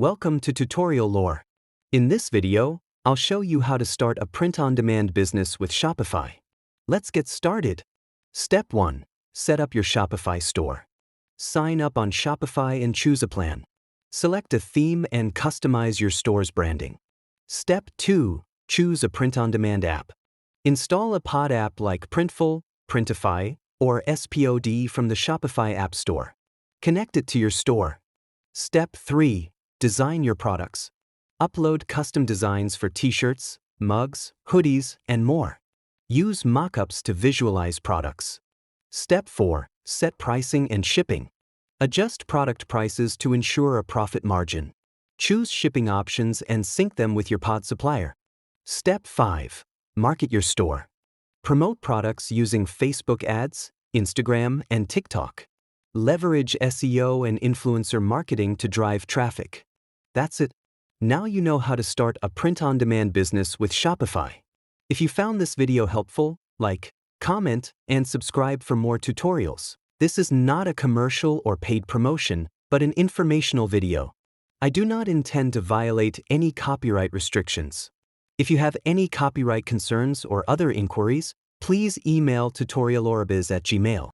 Welcome to Tutorial Lore. In this video, I'll show you how to start a print-on-demand business with Shopify. Let's get started. Step 1. Set up your Shopify store. Sign up on Shopify and choose a plan. Select a theme and customize your store's branding. Step 2. Choose a print-on-demand app. Install a pod app like Printful, Printify, or SPOD from the Shopify App Store. Connect it to your store. Step 3. Design your products. Upload custom designs for t-shirts, mugs, hoodies, and more. Use mockups to visualize products. Step 4. Set pricing and shipping. Adjust product prices to ensure a profit margin. Choose shipping options and sync them with your pod supplier. Step 5. Market your store. Promote products using Facebook ads, Instagram, and TikTok. Leverage SEO and influencer marketing to drive traffic. That's it. Now you know how to start a print-on-demand business with Shopify. If you found this video helpful, like, comment, and subscribe for more tutorials. This is not a commercial or paid promotion, but an informational video. I do not intend to violate any copyright restrictions. If you have any copyright concerns or other inquiries, please email tutoriallorebiz@gmail.com.